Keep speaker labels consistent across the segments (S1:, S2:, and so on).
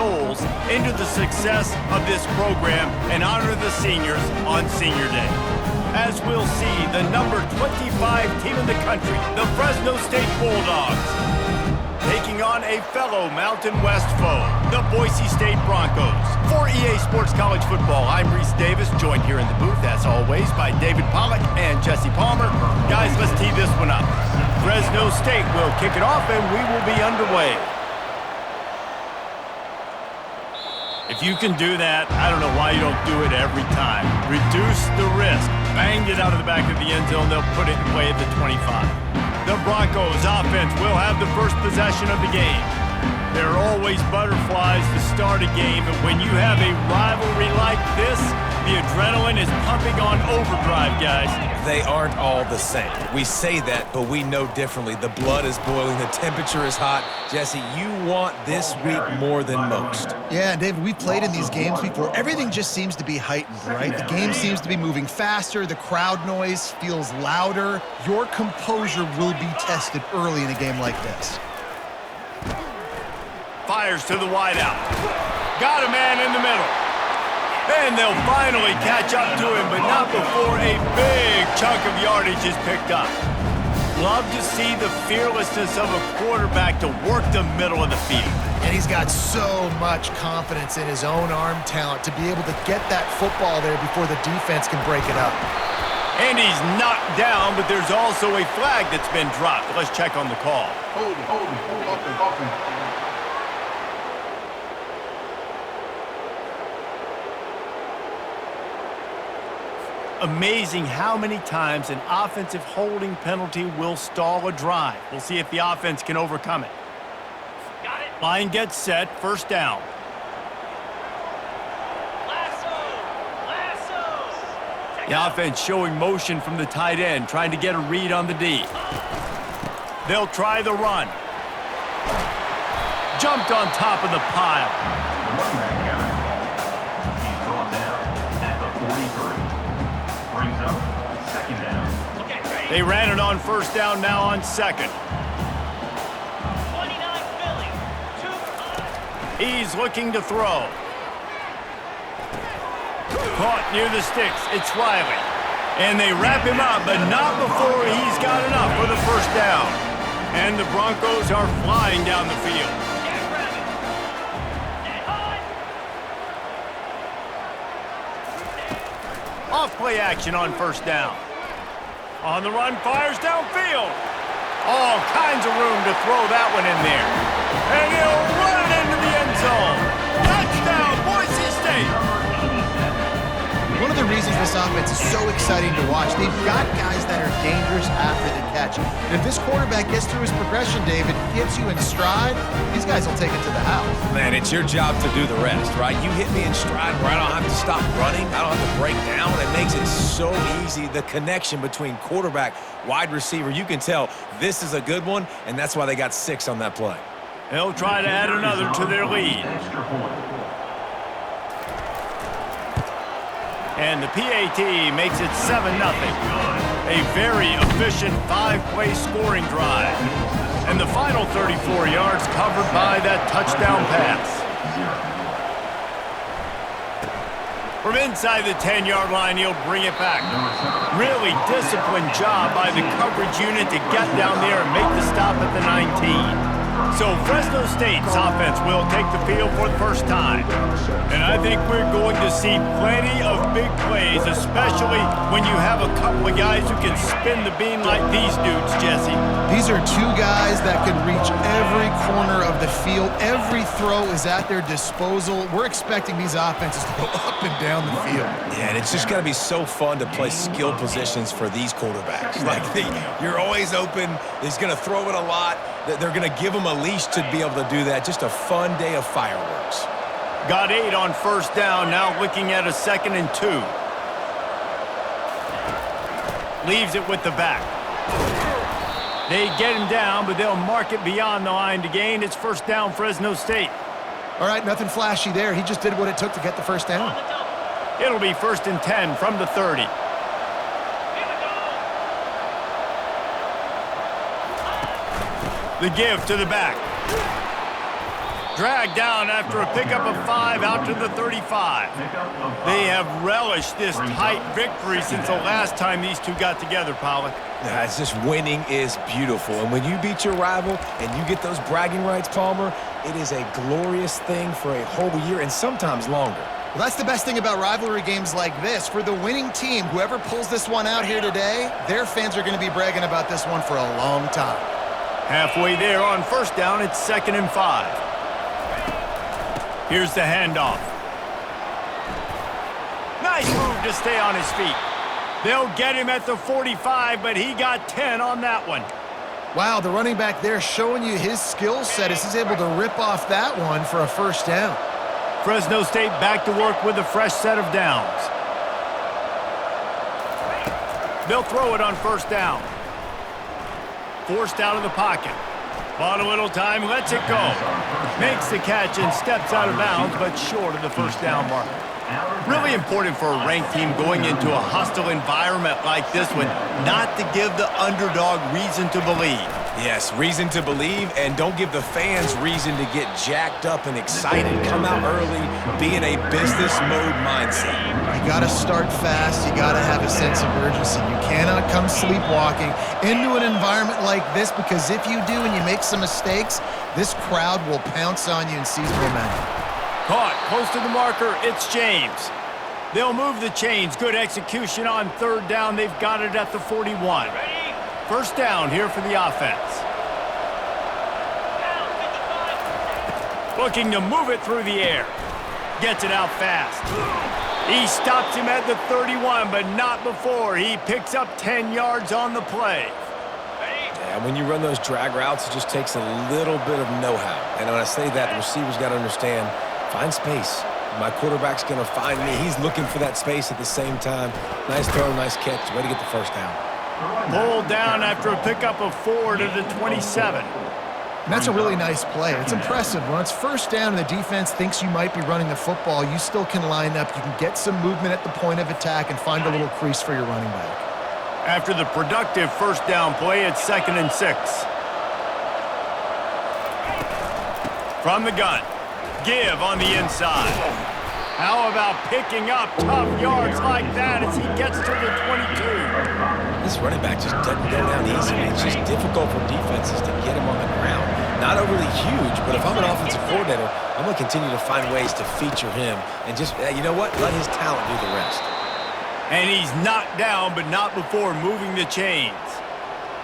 S1: souls into the success of this program and honor the seniors on Senior Day. As we'll see, the number 25 team in the country, the Fresno State Bulldogs, taking on a fellow Mountain West foe, the Boise State Broncos. For EA Sports College Football, I'm Reese Davis, joined here in the booth, as always, by David Pollack and Jesse Palmer. Guys, let's tee this one up. Fresno State will kick it off, and we will be underway. If you can do that, I don't know why you don't do it every time. Reduce the risk. Bang it out of the back of the end zone. They'll put it away at the 25. The Broncos offense will have the first possession of the game. There are always butterflies to start a game, but when you have a rivalry like this, the adrenaline is pumping on overdrive, guys.
S2: They aren't all the same. We say that, but we know differently. The blood is boiling. The temperature is hot. Jesse, you want this week more than most.
S3: Yeah, David, we've played in these games before. Everything just seems to be heightened, right? The game seems to be moving faster. The crowd noise feels louder. Your composure will be tested early in a game like this.
S1: Fires to the wideout. Got a man in the middle. And they'll finally catch up to him, but not before a big chunk of yardage is picked up. Love to see the fearlessness of a quarterback to work the middle of the field.
S3: And he's got so much confidence in his own arm talent to be able to get that football there before the defense can break it up.
S1: And he's knocked down, but there's also a flag that's been dropped. Let's check on the call.
S4: Hold it.
S1: Amazing how many times an offensive holding penalty will stall a drive. We'll see if the offense can overcome it. Got it. Line gets set, first down. Lasso. The offense showing motion from the tight end, trying to get a read on the D. They'll try the run. Jumped on top of the pile.
S4: He's brought down at the 43. Brings up second down.
S1: They ran it on first down, now on second.
S5: 29 Philly.
S1: He's looking to throw. Caught near the sticks. It's Riley. And they wrap him up, but not before he's got enough for the first down. And the Broncos are flying down the field. Off-play action on first down. On the run, fires downfield. All kinds of room to throw that one in there. And he'll run it into the end zone. Touchdown, Boise State.
S3: One of the reasons this offense is so exciting to watch, they've got guys that are dangerous after the catch. And if this quarterback gets through his progression, David, gets you in stride, these guys will take it to the house.
S2: Man, it's your job to do the rest, right? You hit me in stride where I don't have to stop running. I don't have to break down. It makes it so easy. The connection between quarterback, wide receiver, you can tell this is a good one, and that's why they got 6 on that play.
S1: They'll try to add another to their lead. And the PAT makes it 7-0. A very efficient 5-play scoring drive. And the final 34 yards covered by that touchdown pass. From inside the 10-yard line, he'll bring it back. Really disciplined job by the coverage unit to get down there and make the stop at the 19. So Fresno State's offense will take the field for the first time. And I think we're going to see plenty of big plays, especially when you have a couple of guys who can spin the bean like these dudes, Jesse.
S3: These are 2 guys that can reach every corner of the field. Every throw is at their disposal. We're expecting these offenses to go up and down the field.
S2: Yeah, and it's just got to be so fun to play skill positions for these quarterbacks. Like, you're always open. He's going to throw it a lot. They're going to give him a leash to be able to do that. Just a fun day of fireworks.
S1: Got 8 on first down, now looking at a 2nd and 2. Leaves it with the back. They get him down, but they'll mark it beyond the line to gain. It's first down, Fresno State.
S3: All right, nothing flashy there. He just did what it took to get the first down.
S1: It'll be 1st and 10 from the 30. The give to the back. dragged down after a pickup of 5 out to the 35. They have relished this tight victory since the last time these two got together, Pollack.
S2: Yeah, it's just winning is beautiful. And when you beat your rival and you get those bragging rights, Palmer, it is a glorious thing for a whole year and sometimes longer.
S3: Well, that's the best thing about rivalry games like this. For the winning team, whoever pulls this one out here today, their fans are going to be bragging about this one for a long time.
S1: Halfway there on first down, it's 2nd and 5. Here's the handoff. Nice move to stay on his feet. They'll get him at the 45, but he got 10 on that one.
S3: Wow, the running back there showing you his skill set as he's able to rip off that one for a first down.
S1: Fresno State back to work with a fresh set of downs. They'll throw it on first down. Forced out of the pocket. Bought a little time, lets it go. Makes the catch and steps out of bounds, but short of the first down mark. Really important for a ranked team going into a hostile environment like this one, not to give the underdog reason to believe.
S2: Yes, reason to believe, and don't give the fans reason to get jacked up and excited. Come out early, be in a business mode mindset.
S3: You got to start fast. You got to have a sense of urgency. You cannot come sleepwalking into an environment like this, because if you do and you make some mistakes, this crowd will pounce on you and seize momentum.
S1: Caught close to the marker, it's James. They'll move the chains. Good execution on third down. They've got it at the 41. First down here for the offense. Looking to move it through the air. Gets it out fast. He stops him at the 31, but not before. He picks up 10 yards on the play.
S2: Yeah, when you run those drag routes, it just takes a little bit of know-how. And when I say that, the receiver's got to understand, find space. My quarterback's going to find me. He's looking for that space at the same time. Nice throw, nice catch. Way to get the first down.
S1: Pulled down after a pickup of 4 to the 27.
S3: And that's a really nice play. It's impressive. When it's first down and the defense thinks you might be running the football, you still can line up. You can get some movement at the point of attack and find a little crease for your running back.
S1: After the productive first down play, it's 2nd and 6. From the gun. Give on the inside. How about picking up tough yards like that as he gets to the 22?
S2: This running back just doesn't go down easy. It's just difficult for defenses to get him on the ground. Not overly huge, but if I'm an offensive coordinator, I'm going to continue to find ways to feature him and just, you know what, let his talent do the rest.
S1: And he's knocked down, but not before moving the chains.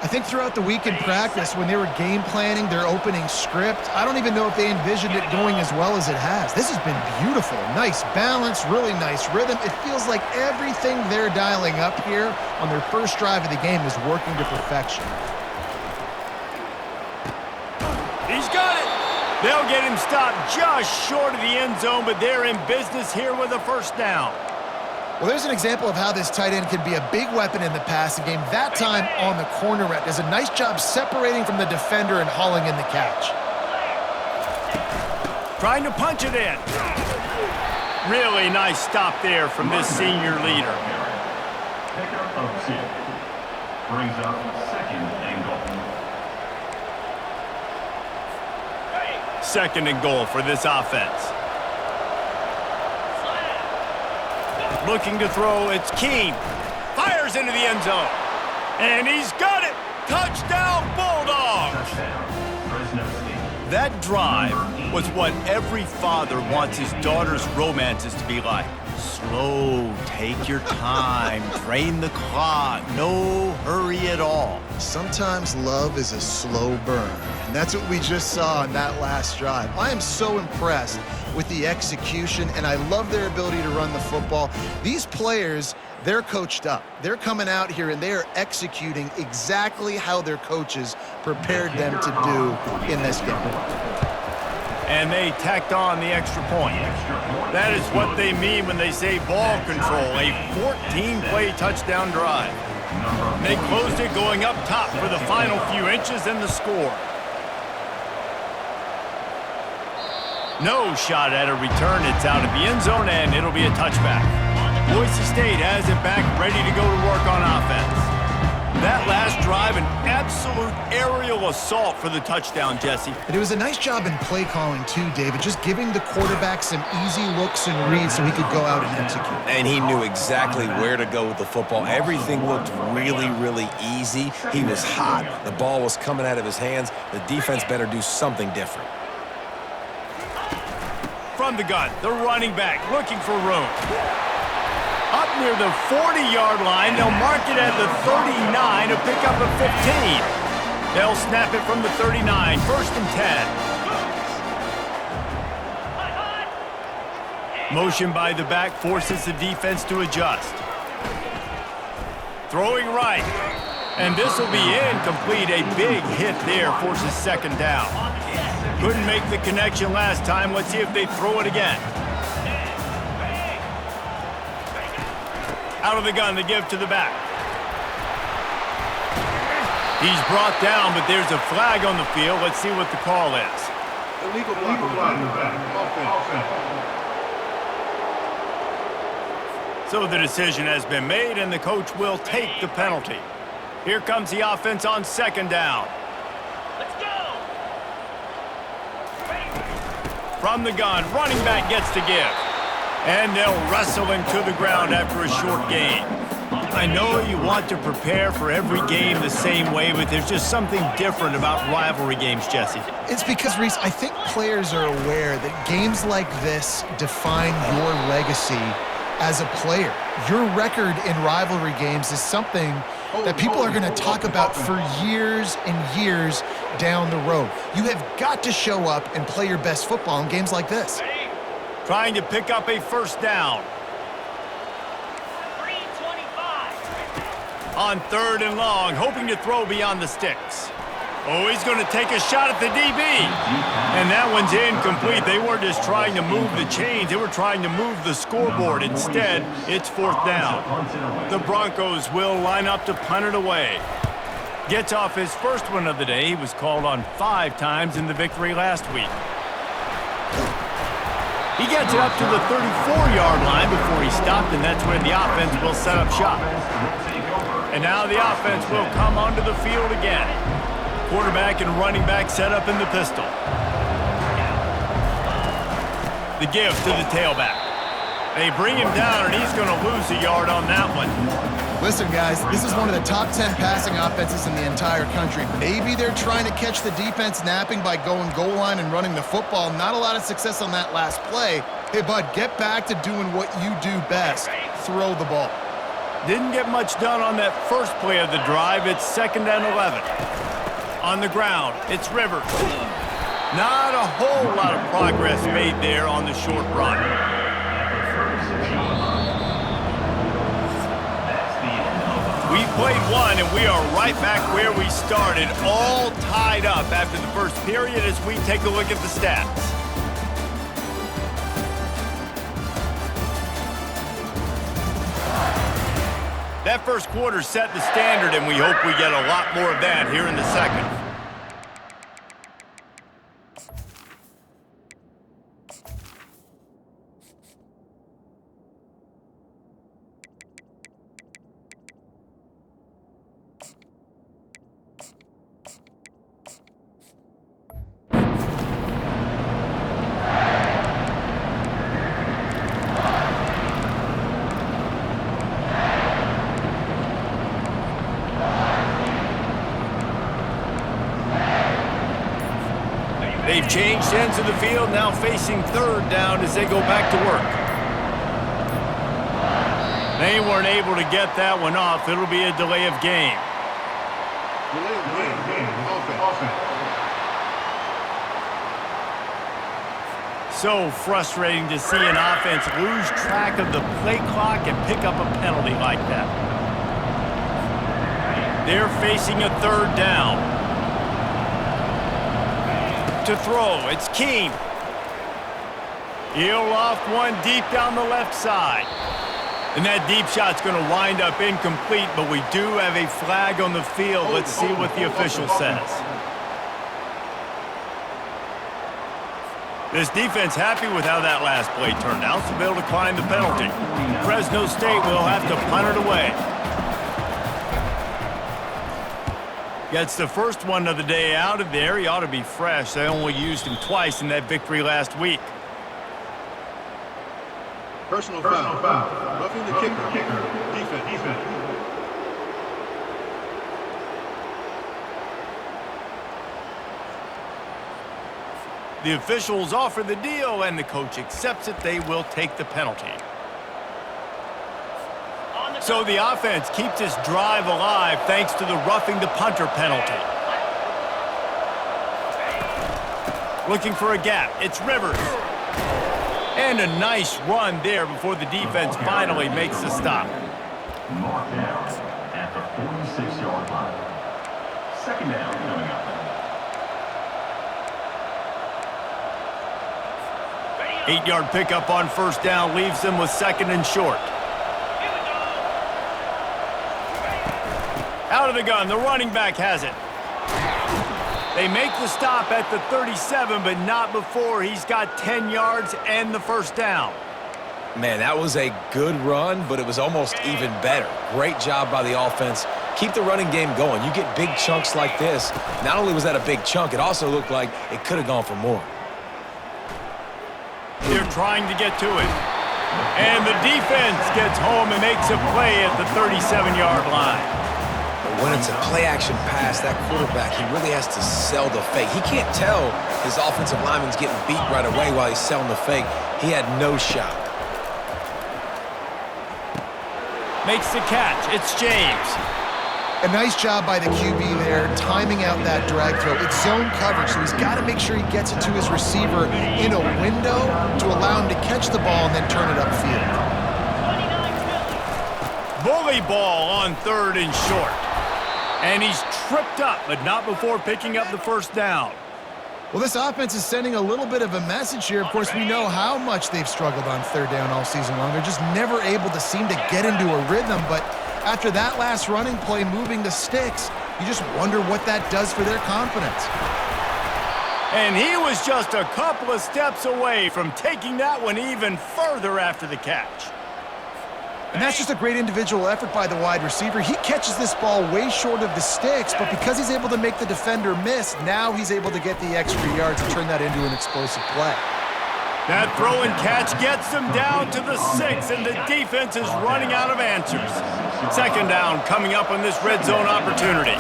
S3: I think throughout the week in practice, when they were game planning their opening script, I don't even know if they envisioned it going as well as it has. This has been beautiful. Nice balance, really nice rhythm. It feels like everything they're dialing up here on their first drive of the game is working to perfection.
S1: He's got it. They'll get him stopped just short of the end zone, but they're in business here with a first down.
S3: Well, there's an example of how this tight end can be a big weapon in the passing game. That time on the corner route does a nice job separating from the defender and hauling in the catch.
S1: Trying to punch it in. Really nice stop there from this senior leader.
S4: Pickup of 2. Brings up 2nd and goal.
S1: 2nd and goal for this offense. Looking to throw, it's Keene. Fires into the end zone. And he's got it. Touchdown, Bulldogs.
S4: Touchdown, Fresno State.
S1: That drive was what every father wants his daughter's romances to be like. Slow, take your time, drain the clock, no hurry at all.
S3: Sometimes love is a slow burn, and that's what we just saw on that last drive. I am so impressed with the execution, and I love their ability to run the football. These players, they're coached up. They're coming out here, and they are executing exactly how their coaches prepared them to do in this game.
S1: And they tacked on the extra point. That is what they mean when they say ball control, a 14-play touchdown drive. They closed it going up top for the final few inches and the score. No shot at a return. It's out of the end zone, and it'll be a touchback. Boise State has it back, ready to go to work on offense. That last drive, an absolute aerial assault for the touchdown, Jesse.
S3: And it was a nice job in play calling too, David, just giving the quarterback some easy looks and reads so he could go out and execute.
S2: And he knew exactly where to go with the football. Everything looked really, really easy. He was hot. The ball was coming out of his hands. The defense better do something different.
S1: From the gun, the running back looking for room. Up near the 40-yard line, they'll mark it at the 39 to pick up a 15. They'll snap it from the 39, 1st and 10. Motion by the back forces the defense to adjust. Throwing right. And this will be incomplete. A big hit there forces 2nd down. Couldn't make the connection last time. Let's see if they throw it again. Out of the gun, the give to the back. He's brought down, but there's a flag on the field. Let's see what the call is.
S4: Illegal flag in the back.
S1: So the decision has been made, and the coach will take the penalty. Here comes the offense on 2nd down.
S5: Let's go!
S1: From the gun, running back gets to give. And they'll wrestle him to the ground after a short gain. I know you want to prepare for every game the same way, but there's just something different about rivalry games, Jesse.
S3: It's because, Reese, I think players are aware that games like this define your legacy as a player. Your record in rivalry games is something that people are going to talk about for years and years down the road. You have got to show up and play your best football in games like this.
S1: Trying to pick up a 1st down.
S5: 325.
S1: On 3rd and long, hoping to throw beyond the sticks. Oh, he's going to take a shot at the DB. And that one's incomplete. They weren't just trying to move the chains. They were trying to move the scoreboard. Instead, it's 4th down. The Broncos will line up to punt it away. Gets off his first one of the day. He was called on 5 times in the victory last week. He gets it up to the 34-yard line before he stopped, and that's where the offense will set up shop. And now the offense will come onto the field again. Quarterback and running back set up in the pistol. The give to the tailback. They bring him down, and he's going to lose a yard on that one.
S3: Listen, guys, this is one of the top 10 passing offenses in the entire country. Maybe they're trying to catch the defense napping by going goal line and running the football. Not a lot of success on that last play. Hey, bud, get back to doing what you do best. Throw the ball.
S1: Didn't get much done on that first play of the drive. It's 2nd and 11. On the ground, it's Rivers. Not a whole lot of progress made there on the short run. We played one, and we are right back where we started, all tied up after the first period as we take a look at the stats. That first quarter set the standard, and we hope we get a lot more of that here in the second. They've changed ends of the field, now facing 3rd down as they go back to work. They weren't able to get that one off. It'll be a delay of game. So frustrating to see an offense lose track of the play clock and pick up a penalty like that. They're facing a 3rd down. To throw, it's Keene. He'll loft one deep down the left side. And that deep shot's going to wind up incomplete, but we do have a flag on the field. Let's see what the official says. This defense happy with how that last play turned out, so they'll decline the penalty. Fresno State will have to punt it away. Gets the first one of the day out of there. He ought to be fresh. They only used him twice in that victory last week.
S5: Personal foul. Roughing the kicker. Defense.
S1: The officials offer the deal, and the coach accepts it. They will take the penalty. So the offense keeps this drive alive thanks to the roughing the punter penalty. Looking for a gap. It's Rivers. And a nice run there before the defense finally makes the stop.
S4: Marked down at the 46-yard line. Second down coming up.
S1: 8-yard pickup on first down leaves them with second and short. Out of the gun, the running back has it. They make the stop at the 37, but not before he's got 10 yards and the first down.
S2: Man, that was a good run, but it was almost even better. Great job by the offense. Keep the running game going. You get big chunks like this. Not only was that a big chunk, it also looked like it could have gone for more.
S1: They're trying to get to it. And the defense gets home and makes a play at the 37-yard line.
S2: But when it's a play-action pass, that quarterback, he really has to sell the fake. He can't tell his offensive lineman's getting beat right away while he's selling the fake. He had no shot.
S1: Makes the catch. It's James.
S3: A nice job by the QB there, timing out that drag throw. It's zone coverage, so he's got to make sure he gets it to his receiver in a window to allow him to catch the ball and then turn it upfield.
S1: Bully ball on third and short. And he's tripped up, but not before picking up the first down.
S3: Well, this offense is sending a little bit of a message here. Of course, we know how much they've struggled on third down all season long. They're just never able to seem to get into a rhythm, but after that last running play moving the sticks, you just wonder what that does for their confidence.
S1: And he was just a couple of steps away from taking that one even further after the catch.
S3: And that's just a great individual effort by the wide receiver. He catches this ball way short of the sticks, but because he's able to make the defender miss, now he's able to get the extra yards and turn that into an explosive play.
S1: That throw and catch gets them down to the 6, and the defense is running out of answers. Second down coming up on this red zone opportunity.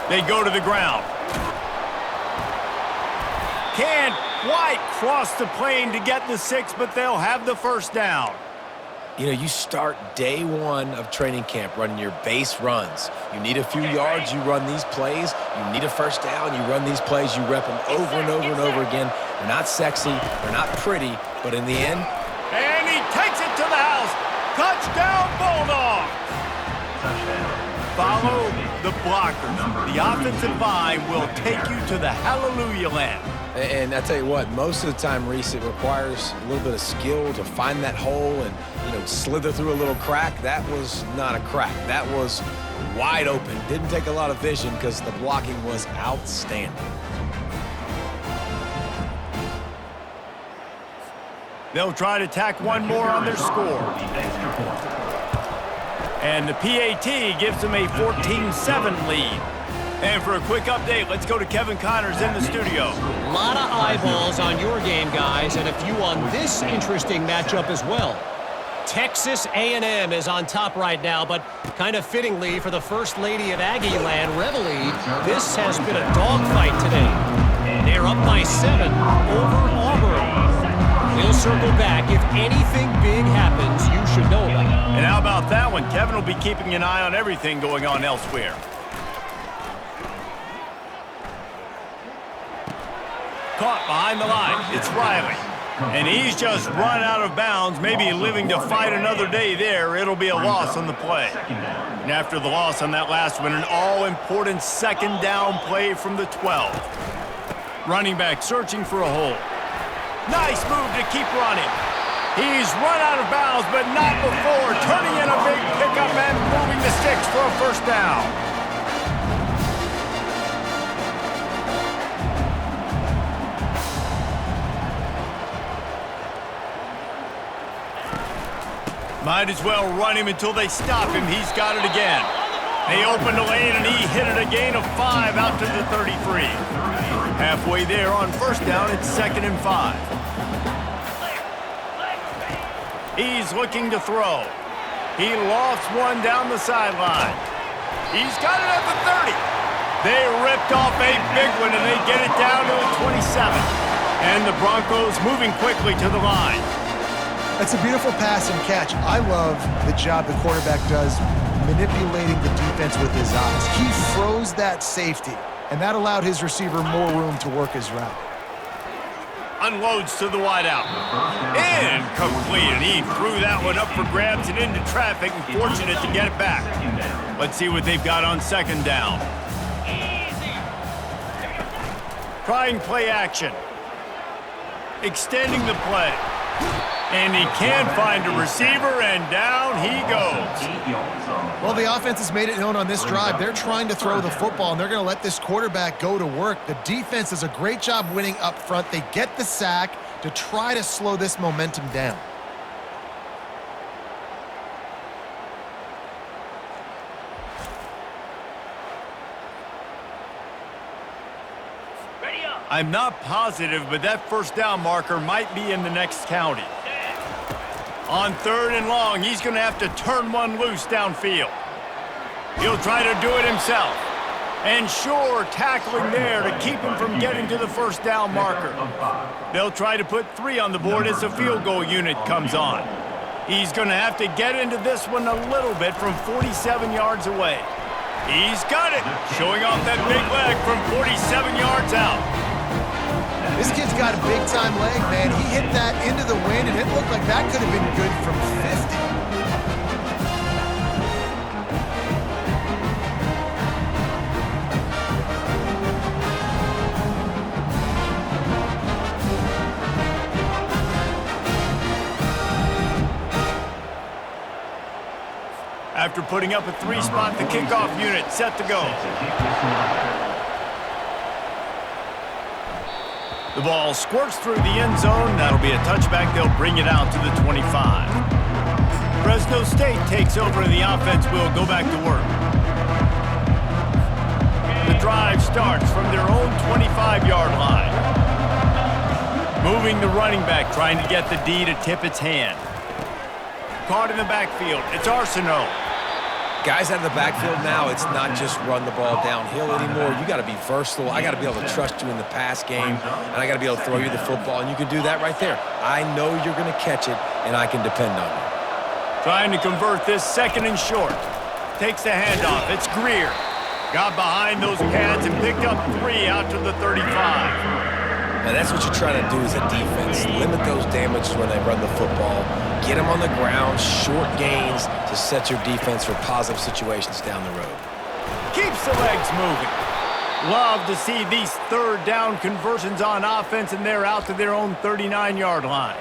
S1: They go to the ground. Can't quite cross the plane to get the 6, but they'll have the first down.
S2: You know, you start day one of training camp running your base runs. You need a few yards, you run these plays. You need a first down, you run these plays. You rep them over and over and over again. They're not sexy, they're not pretty, but in the end...
S1: And he takes it to the house. Touchdown, Bulldogs! Follow the blockers. The offensive line will take you to the hallelujah land.
S2: And I tell you what, most of the time, Reese, it requires a little bit of skill to find that hole and, you know, slither through a little crack. That was not a crack. That was wide open. Didn't take a lot of vision because the blocking was outstanding.
S1: They'll try to tack one more on their score. And the PAT gives them a 14-7 lead. And for a quick update, let's go to Kevin Connors in the studio.
S6: A lot of eyeballs on your game, guys, and a few on this interesting matchup as well. Texas A&M is on top right now, but kind of fittingly for the First Lady of Aggie Land, Reveille, this has been a dogfight today. They're up by 7 over Auburn. We'll circle back. If anything big happens, you should know about it.
S1: And how about that one? Kevin will be keeping an eye on everything going on elsewhere. Caught behind the line. It's Riley. And he's just run out of bounds, maybe living to fight another day there. It'll be a loss on the play. And after the loss on that last one, an all-important second down play from the 12. Running back searching for a hole. Nice move to keep running. He's run out of bounds, but not before turning in a big pickup and moving the sticks for a first down. Might as well run him until they stop him. He's got it again. They opened the lane, and he hit it a gain of 5 out to the 33. Halfway there on first down, it's 2nd and 5. He's looking to throw. He lofts one down the sideline. He's got it at the 30. They ripped off a big one, and they get it down to the 27. And the Broncos moving quickly to the line.
S3: That's a beautiful pass and catch. I love the job the quarterback does manipulating the defense with his eyes. He froze that safety, and that allowed his receiver more room to work his route.
S1: Unloads to the wideout. Incomplete, and he threw that one up for grabs and into traffic, and fortunate to get it back. Let's see what they've got on 2nd down. Trying play action. Extending the play. And he can't find a receiver, and down he goes.
S3: Well, the offense has made it known on this drive. They're trying to throw the football, and they're going to let this quarterback go to work. The defense does a great job winning up front. They get the sack to try to slow this momentum down.
S1: I'm not positive, but that first down marker might be in the next county. On 3rd and long, he's going to have to turn one loose downfield. He'll try to do it himself. And sure, tackling there to keep him from getting to the first down marker. They'll try to put 3 on the board as the field goal unit comes on. He's going to have to get into this one a little bit from 47 yards away. He's got it, showing off that big leg from 47 yards out.
S3: This kid's got a big-time leg, man. He hit that into the wind, and it looked like that could have been good from 50.
S1: After putting up a 3-spot, the kickoff unit set to go. The ball squirts through the end zone. That'll be a touchback. They'll bring it out to the 25. Fresno State takes over, and the offense will go back to work. The drive starts from their own 25-yard line. Moving the running back, trying to get the D to tip its hand. Caught in the backfield. It's Arsenault.
S2: Guys out of the backfield now, it's not just run the ball downhill anymore. You got to be versatile. I got to be able to trust you in the pass game, and I got to be able to throw you the football, and you can do that right there. I know you're going to catch it, and I can depend on you.
S1: Trying to convert this 2nd and short. Takes the handoff. It's Greer. Got behind those pads and picked up 3 out to the 35.
S2: Now that's what you're trying to do as a defense. Limit those damages when they run the football. Get them on the ground, short gains to set your defense for positive situations down the road.
S1: Keeps the legs moving. Love to see these 3rd down conversions on offense, and they're out to their own 39-yard line.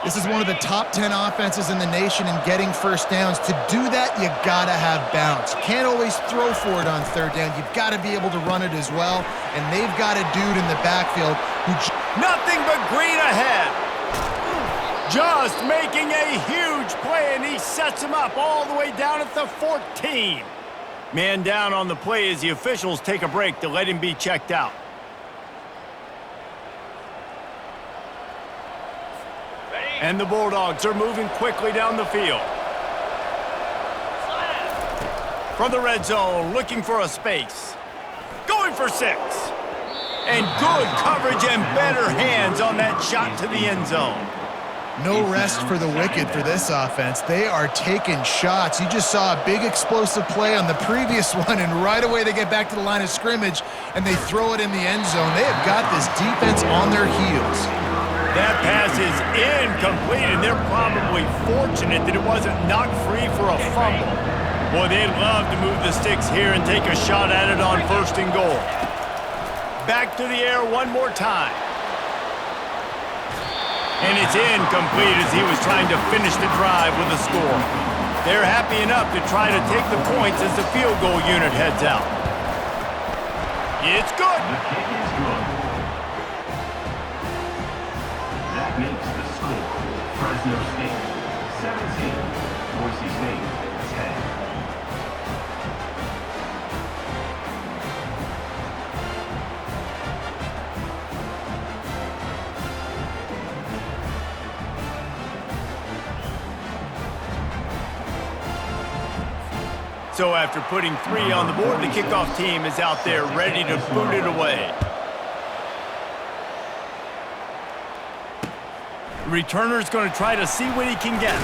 S3: This is one of the top 10 offenses in the nation in getting first downs. To do that, you gotta have bounce. You can't always throw for it on 3rd down. You've got to be able to run it as well. And they've got a dude in the backfield who...
S1: Nothing but green ahead. Just making a huge play, and he sets him up all the way down at the 14. Man down on the play as the officials take a break to let him be checked out. And the Bulldogs are moving quickly down the field. From the red zone, looking for a space. Going for 6. And good coverage and better hands on that shot to the end zone.
S3: No rest for the wicked for this offense. They are taking shots. You just saw a big explosive play on the previous one, and right away they get back to the line of scrimmage, and they throw it in the end zone. They have got this defense on their heels.
S1: That pass is incomplete, and they're probably fortunate that it wasn't knocked free for a fumble. Boy, they'd love to move the sticks here and take a shot at it on 1st and goal. Back to the air one more time. And it's incomplete as he was trying to finish the drive with a score. They're happy enough to try to take the points as the field goal unit heads out. It's good.
S4: The kick is good. That makes the score. Fresno State 17, Boise State 10.
S1: So after putting 3 on the board, the kickoff team is out there ready to boot it away. The returner's going to try to see what he can get.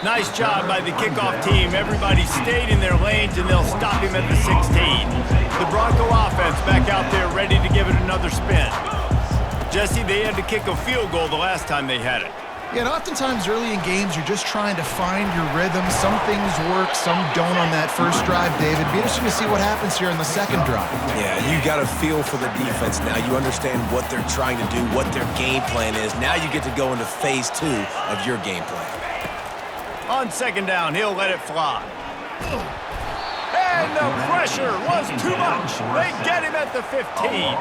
S1: Nice job by the kickoff team. Everybody stayed in their lanes, and they'll stop him at the 16. The Bronco offense back out there ready to give it another spin. Jesse, they had to kick a field goal the last time they had it.
S3: Yeah, and oftentimes early in games, you're just trying to find your rhythm. Some things work, some don't on that first drive, David. Be interesting to see what happens here in the second drive.
S2: Yeah, you got a feel for the defense now. You understand what they're trying to do, what their game plan is. Now you get to go into phase 2 of your game plan.
S1: On second down, he'll let it fly. And the pressure was too much. They get him at the 15.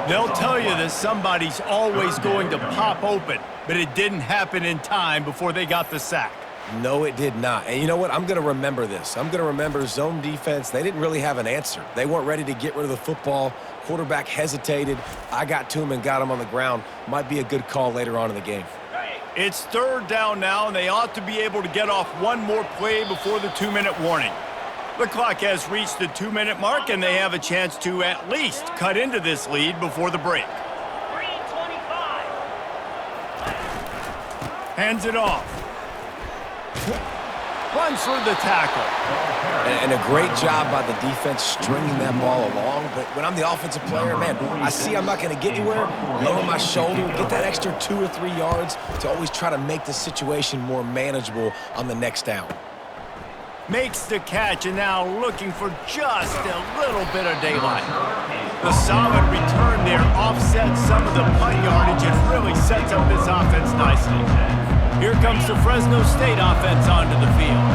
S1: They'll tell you that somebody's always going to pop open, but it didn't happen in time before they got the sack.
S2: No, it did not. And you know what? I'm going to remember this. I'm going to remember zone defense. They didn't really have an answer. They weren't ready to get rid of the football. Quarterback hesitated. I got to him and got him on the ground. Might be a good call later on in the game.
S1: It's third down now, and they ought to be able to get off one more play before the 2-minute warning. The clock has reached the 2-minute mark, and they have a chance to at least cut into this lead before the break.
S7: 3:25.
S1: Hands it off. Runs for the tackle.
S2: And a great job by the defense stringing that ball along. But when I'm the offensive player, man, I see I'm not going to get anywhere, lower my shoulder, get that extra 2 or 3 yards to always try to make the situation more manageable on the next down.
S1: Makes the catch, and now looking for just a little bit of daylight. The solid return there offsets some of the punt yardage and really sets up this offense nicely. Here comes the Fresno State offense onto the field.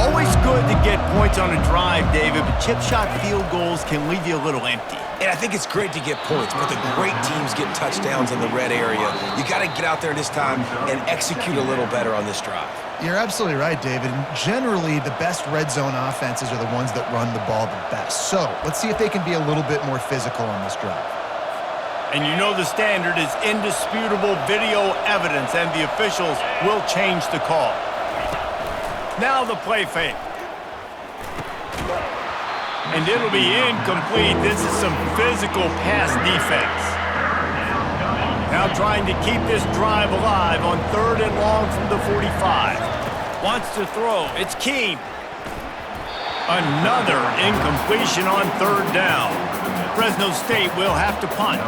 S1: Always good to get points on a drive, David, but chip shot field goals can leave you a little empty.
S2: And I think it's great to get points, but the great teams get touchdowns in the red area. You got to get out there this time and execute a little better on this drive.
S3: You're absolutely right, David. And generally, the best red zone offenses are the ones that run the ball the best. So let's see if they can be a little bit more physical on this drive.
S1: And you know the standard is indisputable video evidence, and the officials will change the call. Now the play fake. And it'll be incomplete. This is some physical pass defense. Now trying to keep this drive alive on 3rd and long from the 45. Wants to throw. It's Keene. Another incompletion on 3rd down. Fresno State will have to punt.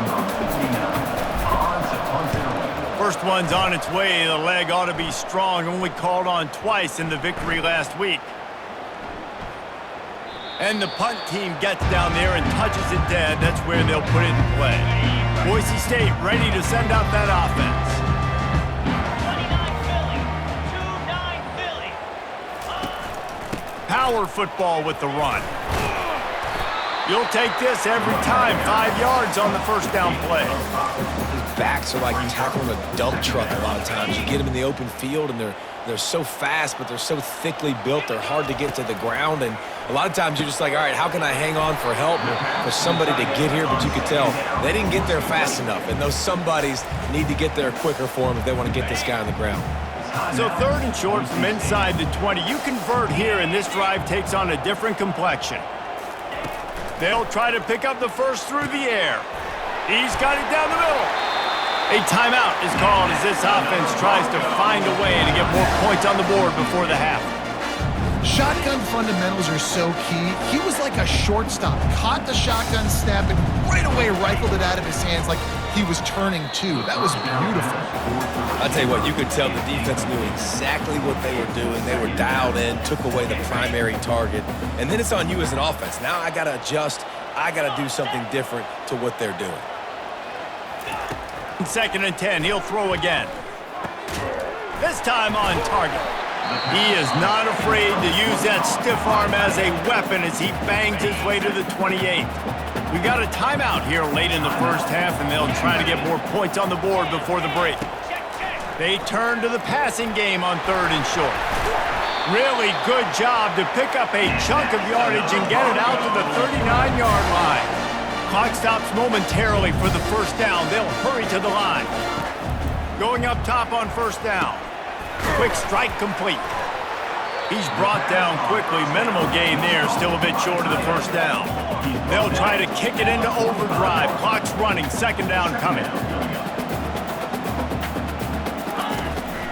S1: First one's on its way. The leg ought to be strong. Only called on twice in the victory last week. And the punt team gets down there and touches it dead. That's where they'll put it in play. Boise State ready to send out that offense.
S7: 29 Philly. 2-9 Philly.
S1: Power football with the run. You'll take this every time. 5 yards on the first down play.
S2: These backs are like tackling a dump truck a lot of times. You get them in the open field, and they're so fast, but they're so thickly built, they're hard to get to the ground. And a lot of times you're just like, all right, how can I hang on for help or for somebody to get here? But you could tell they didn't get there fast enough, and those somebodies need to get there quicker for them if they want to get this guy on the ground.
S1: So 3rd and short from inside the 20. You convert here, and this drive takes on a different complexion. They'll try to pick up the first through the air. He's got it down the middle. A timeout is called as this offense tries to find a way to get more points on the board before the half.
S3: Shotgun fundamentals are so key. He was like a shortstop. Caught the shotgun snap and right away rifled it out of his hands like he was turning two. That was beautiful.
S2: I'll tell you what, you could tell the defense knew exactly what they were doing. They were dialed in, took away the primary target. And then it's on you as an offense. Now I got to adjust. I got to do something different to what they're doing.
S1: 2nd and 10, he'll throw again. This time on target. He is not afraid to use that stiff arm as a weapon as he bangs his way to the 28. We got a timeout here late in the first half, and they'll try to get more points on the board before the break. They turn to the passing game on 3rd and short. Really good job to pick up a chunk of yardage and get it out to the 39-yard line. Clock stops momentarily for the first down. They'll hurry to the line. Going up top on 1st down. Quick strike complete. He's brought down quickly. Minimal gain there. Still a bit short of the first down. They'll try to kick it into overdrive. Clock's running. Second down coming.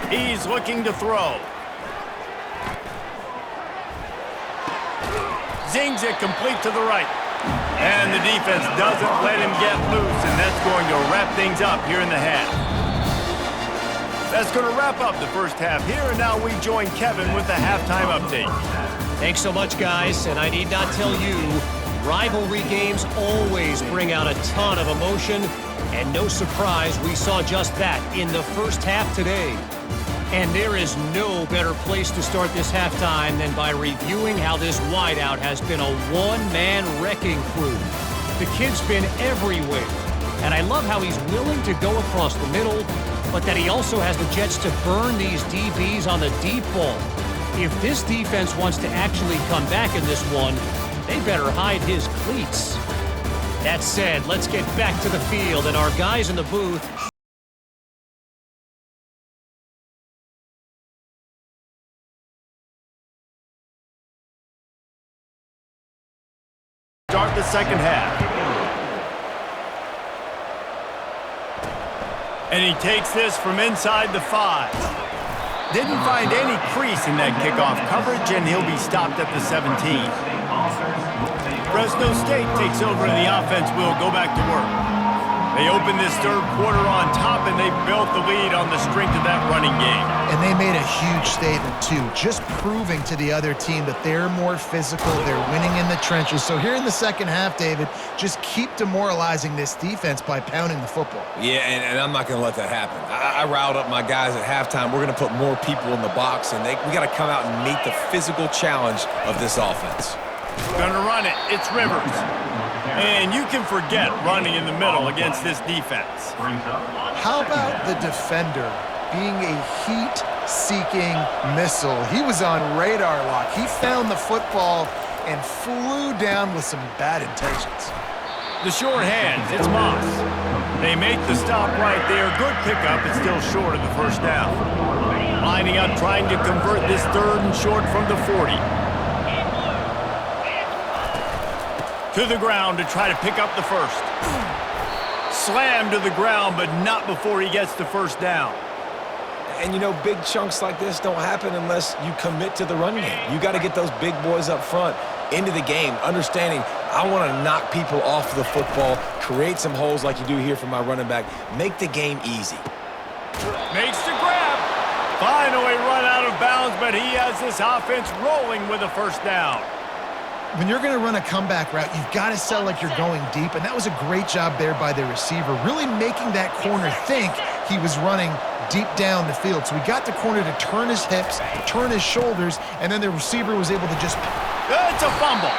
S1: He's looking to throw. Zings it complete to the right. And the defense doesn't let him get loose, and that's going to wrap things up here in the half. That's going to wrap up the first half here, and now we join Kevin with the halftime update.
S6: Thanks so much, guys, and I need not tell you, rivalry games always bring out a ton of emotion, and no surprise we saw just that in the first half today. And there is no better place to start this halftime than by reviewing how this wideout has been a one-man wrecking crew. The kid's been everywhere, and I love how he's willing to go across the middle, but that he also has the jets to burn these DBs on the deep ball. If this defense wants to actually come back in this one, they better hide his cleats. That said, let's get back to the field and our guys in the booth.
S1: Start the second half. And he takes this from inside the 5. Didn't find any crease in that kickoff coverage, and he'll be stopped at the 17. Fresno State takes over, and the offense will go back to work. They open this third quarter on top, and they built the lead on the strength of that running game.
S3: And they made a huge statement, too, just proving to the other team that they're more physical, they're winning in the trenches. So here in the second half, David, just keep demoralizing this defense by pounding the football.
S2: Yeah, and I'm not going to let that happen. I riled up my guys at halftime. We're going to put more people in the box, and we got to come out and meet the physical challenge of this offense.
S1: Gonna run it. It's Rivers. And you can forget running in the middle against this defense.
S3: How about the defender being a heat-seeking missile? He was on radar lock. He found the football and flew down with some bad intentions.
S1: The short hands, it's Moss. They make the stop right there. Good pickup, it's still short of the first down. Lining up, trying to convert this third and short from the 40. To the ground to try to pick up the first. Slammed to the ground, but not before he gets the first down.
S2: And, you know, big chunks like this don't happen unless you commit to the run game. You got to get those big boys up front into the game, understanding I want to knock people off the football, create some holes like you do here for my running back, make the game easy.
S1: Makes the grab. Finally run out of bounds, but he has this offense rolling with a first down.
S3: When you're going to run a comeback route, you've got to sell like you're going deep, and that was a great job there by the receiver, really making that corner think he was running deep down the field. So he got the corner to turn his hips, turn his shoulders, and then the receiver was able to just...
S1: It's a fumble.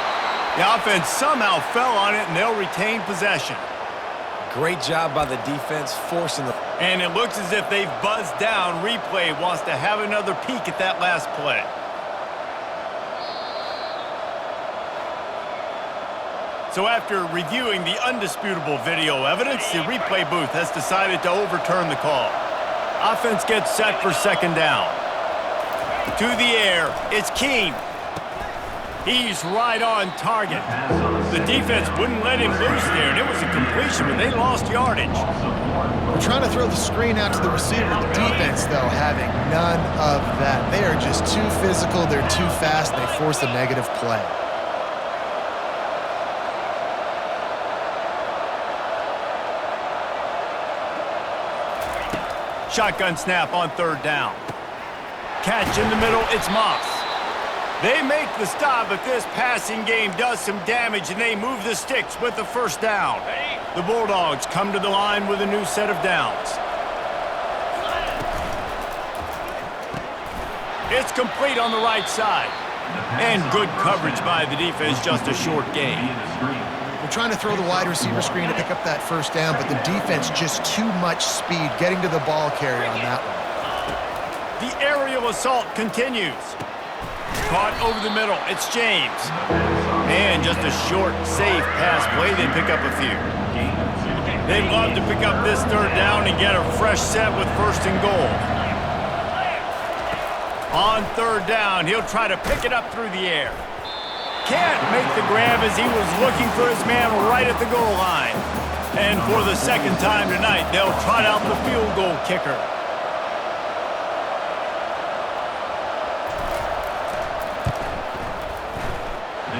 S1: The offense somehow fell on it, and they'll retain possession.
S2: Great job by the defense forcing the...
S1: And it looks as if they've buzzed down. Replay wants to have another peek at that last play. So after reviewing the undisputable video evidence, the replay booth has decided to overturn the call. Offense gets set for second down. To the air, it's Keene. He's right on target. The defense wouldn't let him loose there, and it was a completion, but they lost yardage.
S3: We're trying to throw the screen out to the receiver. The defense, though, having none of that. They are just too physical, they're too fast, and they force a negative play.
S1: Shotgun snap on third down. Catch in the middle, it's Moss. They make the stop, but this passing game does some damage, and they move the sticks with the first down. The Bulldogs come to the line with a new set of downs. It's complete on the right side. And good coverage by the defense, just a short gain.
S3: We're trying to throw the wide receiver screen to pick up that first down, but the defense just too much speed getting to the ball carrier on that one.
S1: The aerial assault continues. Caught over the middle. It's James. And just a short, safe pass play. They pick up a few. They'd love to pick up this third down and get a fresh set with first and goal. On third down, he'll try to pick it up through the air. Can't make the grab as he was looking for his man right at the goal line. And for the second time tonight, they'll trot out the field goal kicker.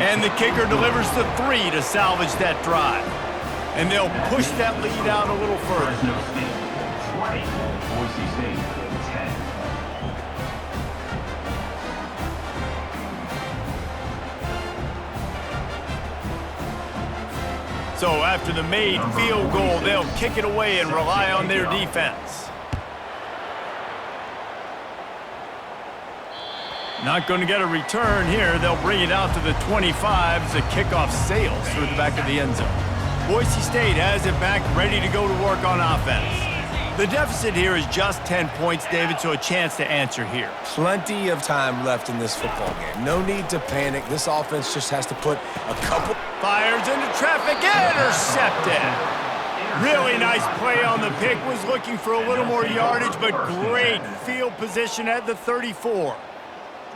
S1: And the kicker delivers the 3 to salvage that drive. And they'll push that lead out a little further.
S4: Fresno State 20, Boise State 10.
S1: So after the made field goal, they'll kick it away and rely on their defense. Not going to get a return here. They'll bring it out to the 25 as the kickoff sails through the back of the end zone. Boise State has it back, ready to go to work on offense. The deficit here is just 10 points, David, so a chance to answer here.
S2: Plenty of time left in this football game. No need to panic. This offense just has to put a couple...
S1: Fires into traffic, intercepted. Really nice play on the pick. Was looking for a little more yardage, but great field position at the 34.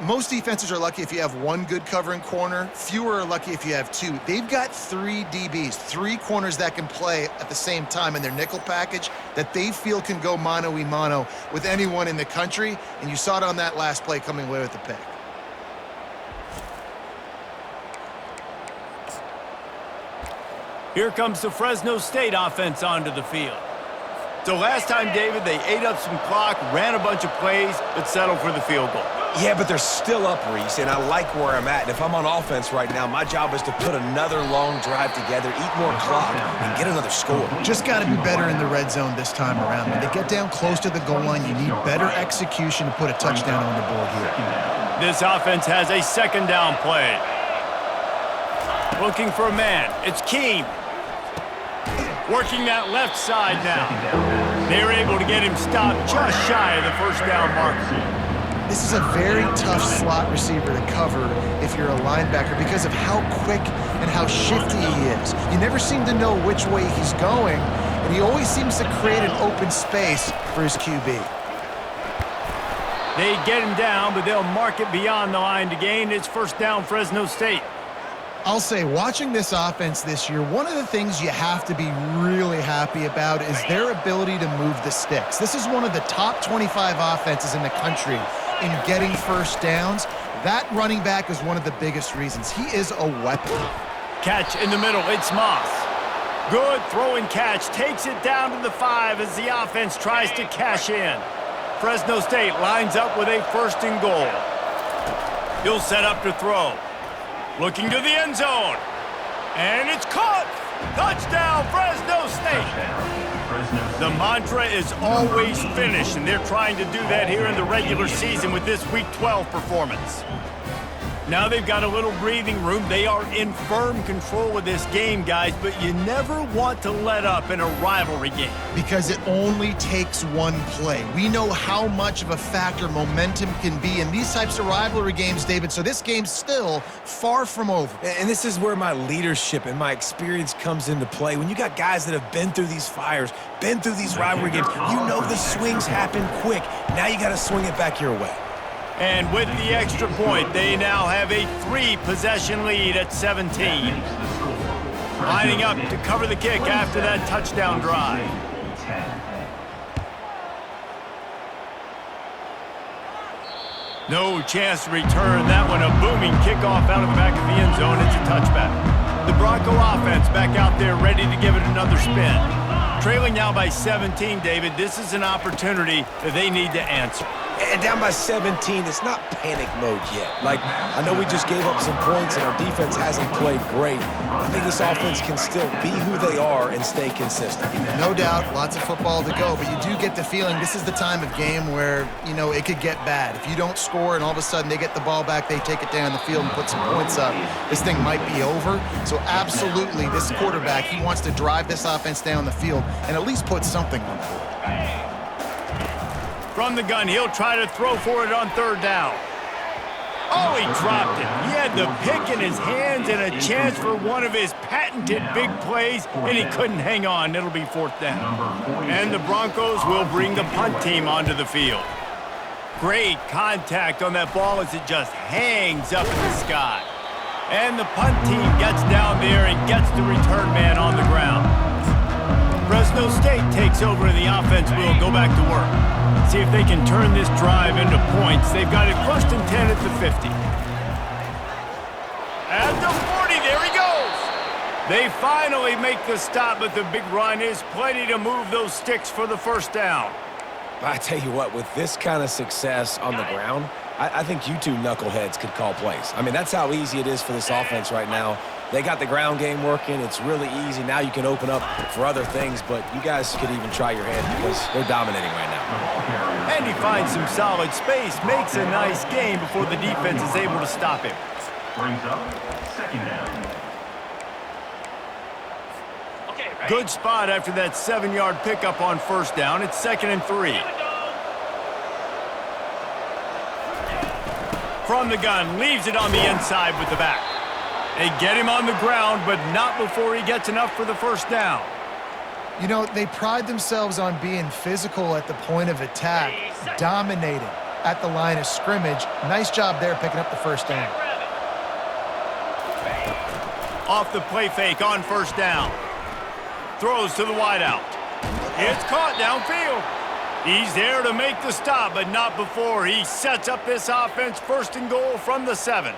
S3: Most defenses are lucky if you have one good covering corner. Fewer are lucky if you have 2. They've got 3 DBs, 3 corners that can play at the same time in their nickel package that they feel can go mano-a-mano with anyone in the country, and you saw it on that last play coming away with the pick.
S1: Here comes the Fresno State offense onto the field. So last time, David, they ate up some clock, ran a bunch of plays, but settled for the field goal.
S2: Yeah, but they're still up, Reese, and I like where I'm at. And if I'm on offense right now, my job is to put another long drive together, eat more clock, and get another score.
S3: Just got to be better in the red zone this time around. When they get down close to the goal line, you need better execution to put a touchdown on the board here.
S1: This offense has a second down play. Looking for a man. It's Keene. Working that left side now. They're able to get him stopped just shy of the first down marker.
S3: This is a very tough slot receiver to cover if you're a linebacker because of how quick and how shifty he is. You never seem to know which way he's going, and he always seems to create an open space for his QB.
S1: They get him down, but they'll mark it beyond the line to gain. It's first down, Fresno State.
S3: I'll say, watching this offense this year, one of the things you have to be really happy about is their ability to move the sticks. This is one of the top 25 offenses in the country in getting first downs. That running back is one of the biggest reasons. He is a weapon.
S1: Catch in the middle. It's Moss. Good throw and catch. Takes it down to the 5 as the offense tries to cash in. Fresno State lines up with a first and goal. He'll set up to throw. Looking to the end zone. And it's caught. Touchdown, Fresno State. The mantra is always finish, and they're trying to do that here in the regular season with this Week 12 performance. Now they've got a little breathing room. They are in firm control of this game, guys, but you never want to let up in a rivalry game.
S3: Because it only takes one play. We know how much of a factor momentum can be in these types of rivalry games, David, so this game's still far from over.
S2: And this is where my leadership and my experience comes into play. When you got guys that have been through these fires, been through these rivalry games, you know the swings happen quick. Now you got to swing it back your way.
S1: And with the extra point, they now have a 3-possession lead at 17. Lining up to cover the kick after that touchdown drive. No chance to return that one. A booming kickoff out of the back of the end zone. It's a touchback. The Bronco offense back out there ready to give it another spin. Trailing now by 17, David. This is an opportunity that they need to answer.
S2: And down by 17, it's not panic mode yet. Like, I know we just gave up some points and our defense hasn't played great. I think this offense can still be who they are and stay consistent.
S3: No doubt, lots of football to go, but you do get the feeling this is the time of game where, you know, it could get bad. If you don't score and all of a sudden they get the ball back, they take it down the field and put some points up, this thing might be over. So absolutely, this quarterback, he wants to drive this offense down the field and at least put something on the board.
S1: From the gun, he'll try to throw for it on third down. Oh, he dropped it. He had the pick in his hands and a chance for one of his patented big plays, and he couldn't hang on. It'll be fourth down. And the Broncos will bring the punt team onto the field. Great contact on that ball as it just hangs up in the sky. And the punt team gets down there and gets the return man on the ground. Fresno State takes over and the offense will go back to work. See if they can turn this drive into points. They've got it 1st and 10 at the 50. At the 40, there he goes. They finally make the stop, but the big run is plenty to move those sticks for the 1st down.
S2: I tell you what, with this kind of success on the ground, I think you two knuckleheads could call plays. I mean, that's how easy it is for this offense right now. They got the ground game working. It's really easy. Now you can open up for other things, but you guys could even try your hand because they're dominating right now.
S1: And he finds some solid space, makes a nice game before the defense is able to stop him.
S4: Brings up 2nd down.
S1: Good spot after that 7-yard pickup on 1st down. It's 2nd and 3. From the gun, leaves it on the inside with the back. They get him on the ground, but not before he gets enough for the 1st down.
S3: You know, they pride themselves on being physical at the point of attack, dominating at the line of scrimmage. Nice job there picking up the 1st down.
S1: Off the play fake on 1st down. Throws to the wideout. It's caught downfield. He's there to make the stop, but not before he sets up this offense 1st and goal from the 7.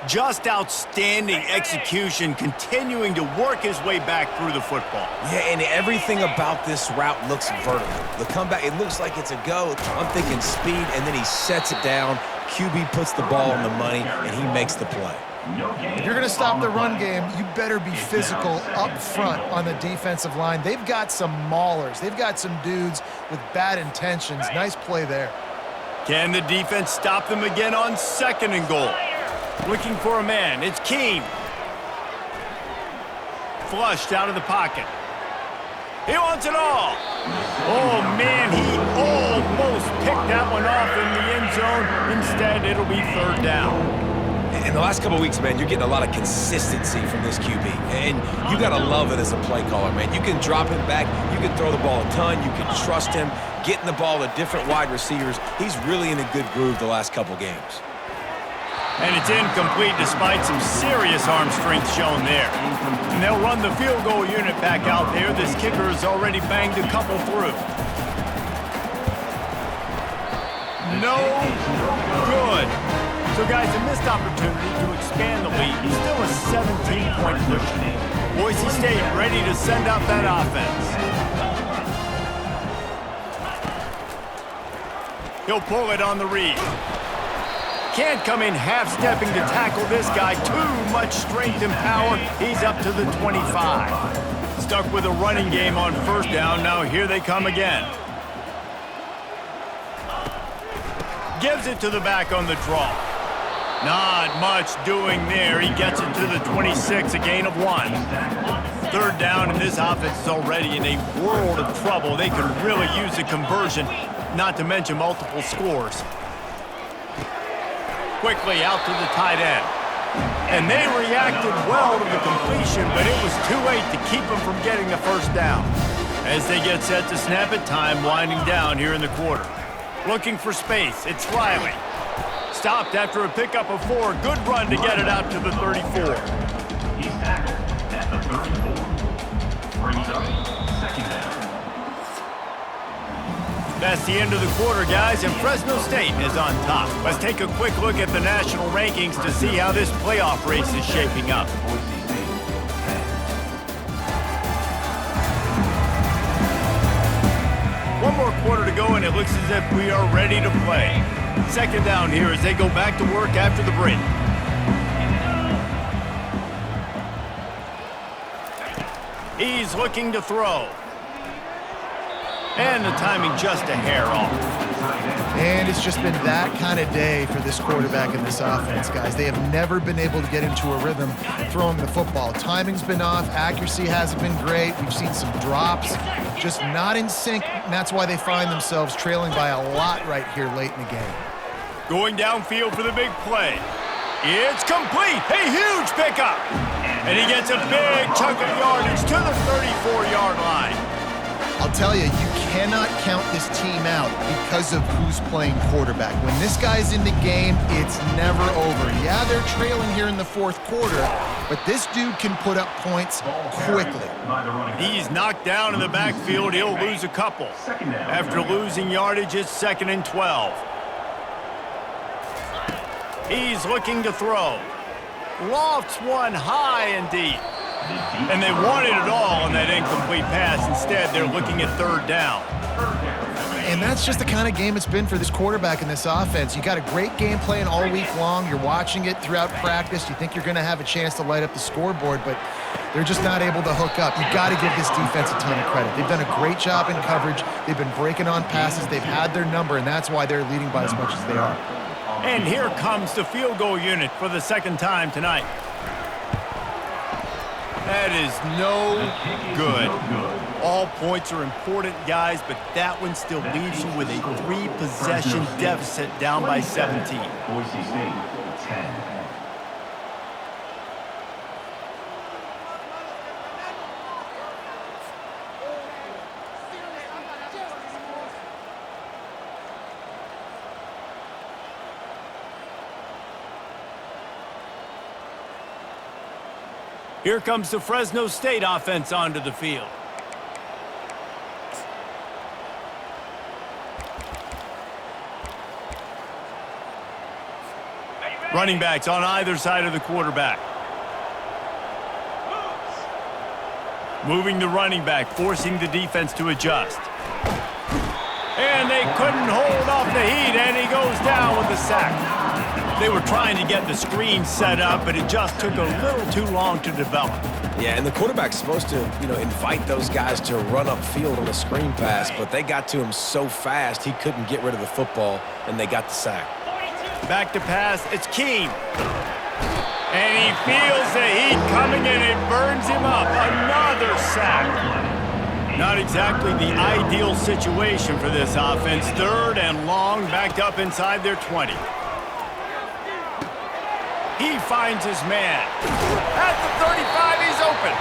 S1: Just outstanding execution, continuing to work his way back through the football.
S2: Yeah, and everything about this route looks vertical. The comeback, it looks like it's a go. I'm thinking speed, and then he sets it down. QB puts the ball on the money, and he makes the play.
S3: If you're going to stop the run game, you better be physical up front on the defensive line. They've got some maulers. They've got some dudes with bad intentions. Nice play there.
S1: Can the defense stop them again on 2nd and goal? Looking for a man. It's Keene. Flushed out of the pocket. He wants it all. Oh, man, he almost picked that one off in the end zone. Instead, it'll be 3rd down.
S2: In the last couple of weeks, man, you're getting a lot of consistency from this QB. And you got to love it as a play caller, man. You can drop him back. You can throw the ball a ton. You can trust him, getting the ball to different wide receivers. He's really in a good groove the last couple games.
S1: And it's incomplete despite some serious arm strength shown there. And they'll run the field goal unit back out there. This kicker has already banged a couple through. No good. So, guys, a missed opportunity to expand the lead. Still a 17-point push. Boise State ready to send out that offense. He'll pull it on the read. Can't come in half-stepping to tackle this guy. Too much strength and power. He's up to the 25. Stuck with a running game on 1st down. Now here they come again. Gives it to the back on the draw. Not much doing there. He gets it to the 26, a gain of 1. 3rd down, and this offense is already in a world of trouble. They could really use a conversion, not to mention multiple scores. Quickly out to the tight end. And they reacted well to the completion, but it was too late to keep them from getting the 1st down. As they get set to snap it, time winding down here in the quarter. Looking for space, it's Riley. Stopped after a pickup of 4. Good run to get it out to the 34.
S4: He's tackled at the 34. Brings up 2nd down.
S1: That's the end of the quarter, guys, and Fresno State is on top. Let's take a quick look at the national rankings to see how this playoff race is shaping up. One more quarter to go, and it looks as if we are ready to play. 2nd down here as they go back to work after the break. He's looking to throw. And the timing just a hair off.
S3: And it's just been that kind of day for this quarterback in this offense, guys. They have never been able to get into a rhythm throwing the football. Timing's been off. Accuracy hasn't been great. We've seen some drops. Just not in sync, and that's why they find themselves trailing by a lot right here late in the game.
S1: Going downfield for the big play. It's complete. A huge pickup. And he gets a big chunk of yardage to the 34-yard line.
S3: I'll tell you, you cannot count this team out because of who's playing quarterback. When this guy's in the game, it's never over. Yeah, they're trailing here in the fourth quarter, but this dude can put up points quickly.
S1: He's knocked down in the backfield. He'll lose a couple. After losing yardage, it's 2nd and 12. He's looking to throw. Lofts one high and deep. And they wanted it all on that incomplete pass. Instead, they're looking at 3rd down.
S3: And that's just the kind of game it's been for this quarterback in this offense. You got a great game plan all week long. You're watching it throughout practice. You think you're going to have a chance to light up the scoreboard, but they're just not able to hook up. You've got to give this defense a ton of credit. They've done a great job in coverage. They've been breaking on passes. They've had their number, and that's why they're leading by as much as they are.
S1: And here comes the field goal unit for the 2nd time tonight. That is no good. All points are important, guys, but that one still leaves you with a 3-possession deficit down by 17.
S4: Boise State, 10.
S1: Here comes the Fresno State offense onto the field. Running backs on either side of the quarterback. Moving the running back, forcing the defense to adjust. And they couldn't hold off the heat, and he goes down with the sack. They were trying to get the screen set up, but it just took a little too long to develop.
S2: Yeah, and the quarterback's supposed to, invite those guys to run upfield on a screen pass, but they got to him so fast he couldn't get rid of the football, and they got the sack.
S1: Back to pass, it's Keene. And he feels the heat coming, and it burns him up. Another sack. Not exactly the ideal situation for this offense. 3rd and long, backed up inside their 20. He finds his man. At the 35, he's open.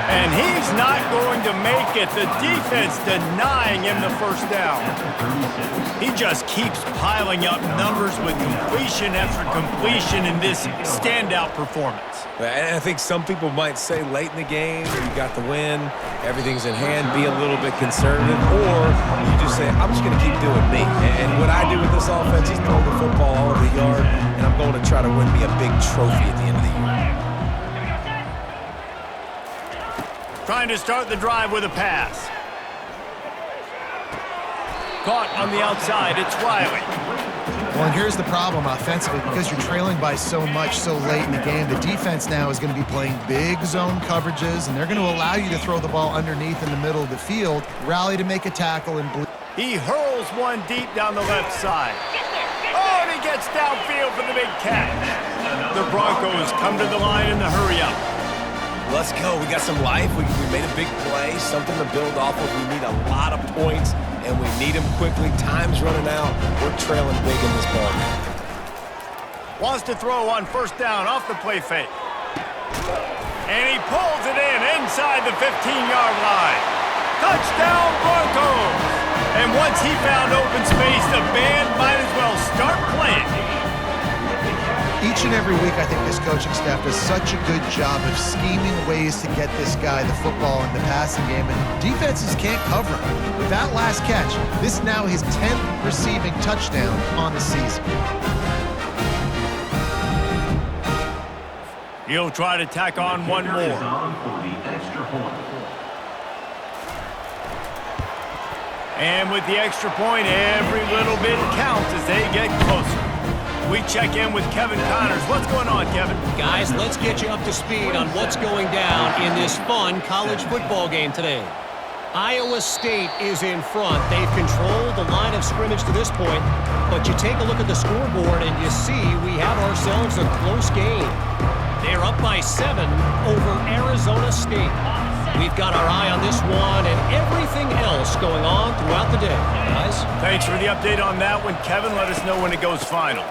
S1: And he's not going to make it. The defense denying him the 1st down. He just keeps piling up numbers with completion after completion in this standout performance.
S2: And I think some people might say late in the game, you got the win, everything's in hand, be a little bit conservative, or you just say, I'm just going to keep doing me. And what I do with this offense is throw the football all over the yard, and I'm going to try to win me a big trophy at the end of the year.
S1: Trying to start the drive with a pass. Caught on the outside, it's Riley.
S3: Well, and here's the problem offensively. Because you're trailing by so much so late in the game, the defense now is going to be playing big zone coverages, and they're going to allow you to throw the ball underneath in the middle of the field, rally to make a tackle, and
S1: He hurls one deep down the left side. Oh, and he gets downfield for the big catch. The Broncos come to the line in the hurry-up.
S2: Let's go. We got some life. We made a big play, something to build off of. We need a lot of points, and we need them quickly. Time's running out. We're trailing big in this ball.
S1: Wants to throw on 1st down off the play fake. And he pulls it in inside the 15-yard line. Touchdown, Broncos! And once he found open space, the band might as well start playing.
S3: Each and every week, I think this coaching staff does such a good job of scheming ways to get this guy the football in the passing game, and defenses can't cover him. With that last catch, this is now his 10th receiving touchdown on the season.
S1: He'll try to tack on one more. And with the extra point, every little bit counts as they get closer. We check in with Kevin Connors. What's going on, Kevin?
S6: Guys, let's get you up to speed on what's going down in this fun college football game today. Iowa State is in front. They've controlled the line of scrimmage to this point, but you take a look at the scoreboard and you see we have ourselves a close game. They're up by 7 over Arizona State. We've got our eye on this one and everything else going on throughout the day. Guys?
S1: Thanks for the update on that one, Kevin. Let us know when it goes final.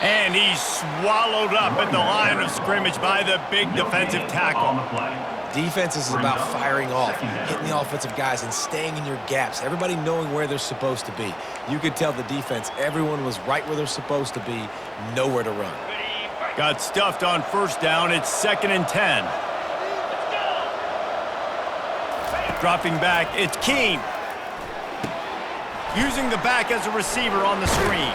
S1: And he's swallowed up at the line of scrimmage by the big defensive tackle.
S2: Defense is about firing off, hitting the offensive guys, and staying in your gaps. Everybody knowing where they're supposed to be. You could tell the defense, everyone was right where they're supposed to be, nowhere to run.
S1: Got stuffed on first down. It's 2nd and 10. Dropping back, it's Keene. Using the back as a receiver on the screen.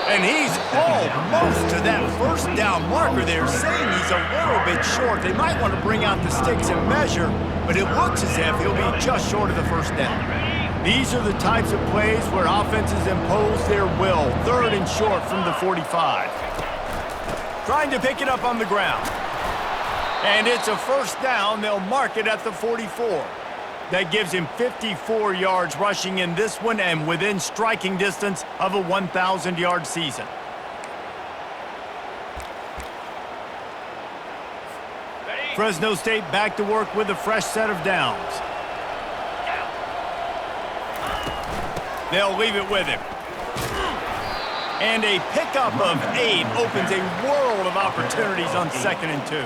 S1: And he's almost to that first down marker there, saying he's a little bit short. They might want to bring out the sticks and measure, but it looks as if he'll be just short of the first down. These are the types of plays where offenses impose their will. 3rd and short from the 45. Trying to pick it up on the ground. And it's a first down. They'll mark it at the 44. That gives him 54 yards rushing in this one and within striking distance of a 1,000-yard season. Fresno State back to work with a fresh set of downs. They'll leave it with him. And a pickup of 8 opens a world of opportunities on 2nd and 2.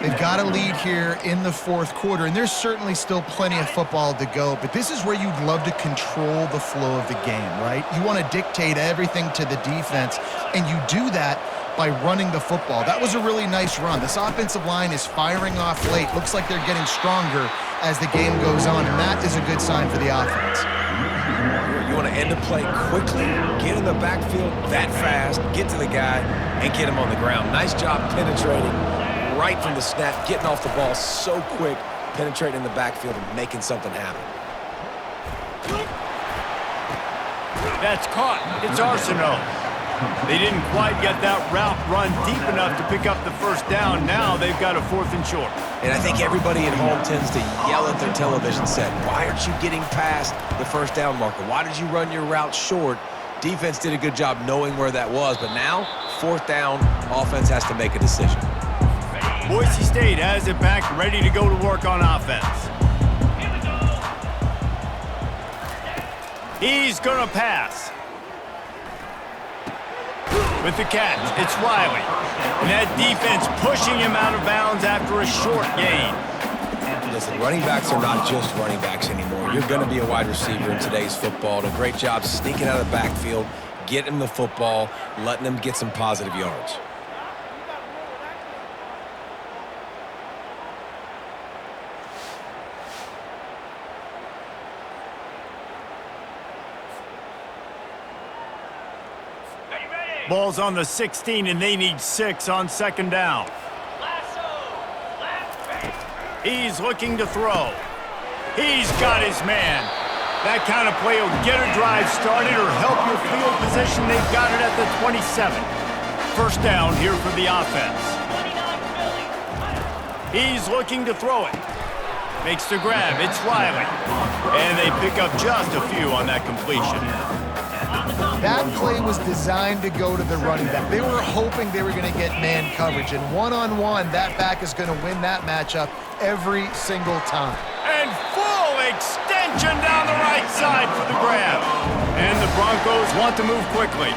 S3: They've got a lead here in the 4th quarter, and there's certainly still plenty of football to go, but this is where you'd love to control the flow of the game, right? You want to dictate everything to the defense, and you do that by running the football. That was a really nice run. This offensive line is firing off late. Looks like they're getting stronger as the game goes on, and that is a good sign for the offense.
S2: You want to end the play quickly, get in the backfield that fast, get to the guy, and get him on the ground. Nice job penetrating right from the snap, getting off the ball so quick, penetrating in the backfield and making something happen.
S1: That's caught. It's Arsenault. They didn't quite get that route run deep enough to pick up the first down. Now they've got a 4th and short.
S2: And I think everybody at home tends to yell at their television set, why aren't you getting past the first down marker? Why did you run your route short? Defense did a good job knowing where that was, but now, 4th down, offense has to make a decision.
S1: Boise State has it back, ready to go to work on offense. He's going to pass. With the catch, it's Riley. And that defense pushing him out of bounds after a short gain.
S2: Listen, running backs are not just running backs anymore. You're going to be a wide receiver in today's football. And a great job sneaking out of the backfield, getting him the football, letting them get some positive yards.
S1: Ball's on the 16, and they need 6 on 2nd down. He's looking to throw. He's got his man. That kind of play will get a drive started or help your field position. They've got it at the 27. First down here for the offense. He's looking to throw it. Makes the grab. It's Riley. And they pick up just a few on that completion.
S3: That play was designed to go to the running back. They were hoping they were going to get man coverage, and one-on-one, that back is going to win that matchup every single time.
S1: And full extension down the right side for the grab. And the Broncos want to move quickly.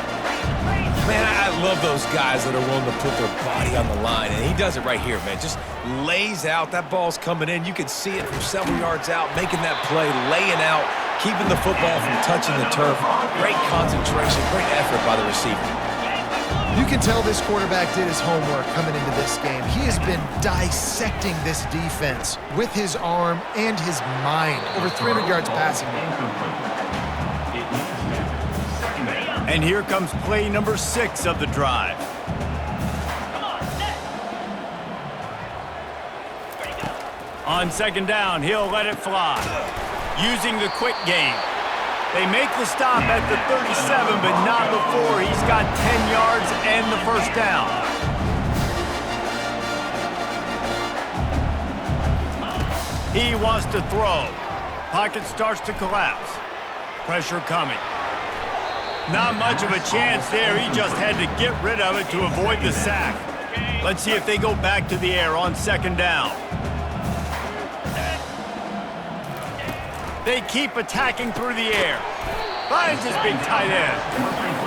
S2: Man, I love those guys that are willing to put their body on the line, and he does it right here, man. Just lays out. That ball's coming in. You can see it from several yards out, making that play, laying out, keeping the football from touching the turf. Great concentration, great effort by the receiver.
S3: You can tell this quarterback did his homework coming into this game. He has been dissecting this defense with his arm and his mind. Over 300 yards passing.
S1: And here comes play number 6 of the drive. On 2nd down, he'll let it fly. Using the quick game. They make the stop at the 37, but not before he's got 10 yards and the first down. He wants to throw. Pocket starts to collapse. Pressure coming. Not much of a chance there. He just had to get rid of it to avoid the sack. Let's see if they go back to the air on 2nd down. They keep attacking through the air. Finds his big tight end.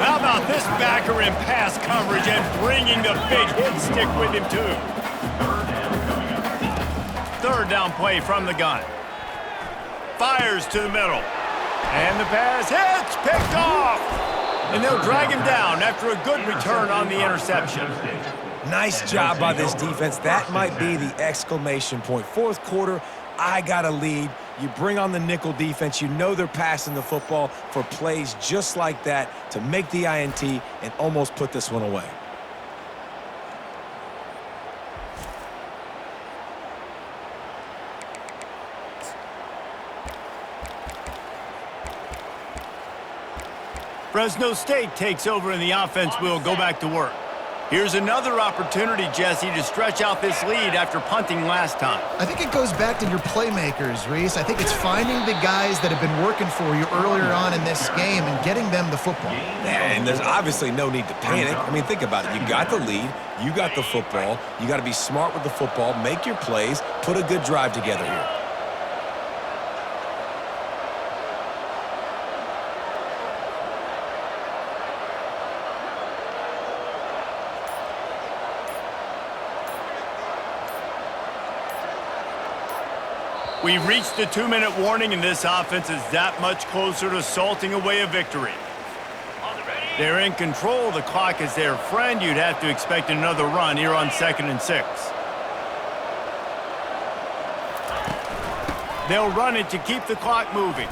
S1: How about this backer in pass coverage and bringing the big hit stick with him too? third down play from the gun. Fires to the middle. And the pass hits, picked off. And they'll drag him down after a good return on the interception.
S2: Nice job by this defense. That might be the exclamation point. Fourth quarter, I got a lead. You bring on the nickel defense. You know they're passing the football for plays just like that to make the INT and almost put this one away.
S1: Fresno State takes over and the offense will go back to work. Here's another opportunity, Jesse, to stretch out this lead after punting last time.
S3: I think it goes back to your playmakers, Reese. I think it's finding the guys that have been working for you earlier on in this game and getting them the football.
S2: And there's obviously no need to panic. I mean, think about it. You got the lead. You got the football. You got to be smart with the football, make your plays, put a good drive together here.
S1: We've reached the 2-minute warning, and this offense is that much closer to salting away a victory. They're in control. The clock is their friend. You'd have to expect another run here on 2nd and 6. They'll run it to keep the clock moving.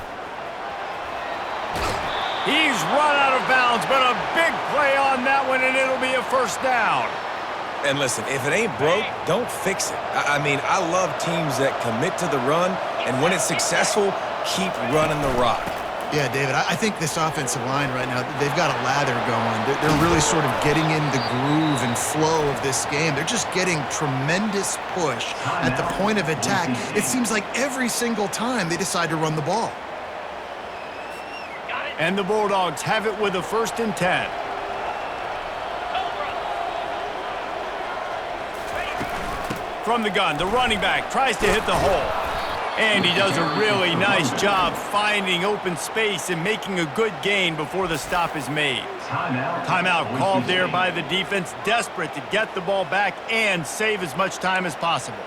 S1: He's run out of bounds, but a big play on that one, and it'll be a first down.
S2: And listen, if it ain't broke, don't fix it. I mean, I love teams that commit to the run, and when it's successful, keep running the rock.
S3: Yeah, David, I think this offensive line right now, they've got a lather going. They're really sort of getting in the groove and flow of this game. They're just getting tremendous push at the point of attack. It seems like every single time they decide to run the ball.
S1: And the Bulldogs have it with a 1st and 10. From the gun, the running back tries to hit the hole. And he does a really nice job finding open space and making a good gain before the stop is made. Timeout called there by the defense, desperate to get the ball back and save as much time as possible.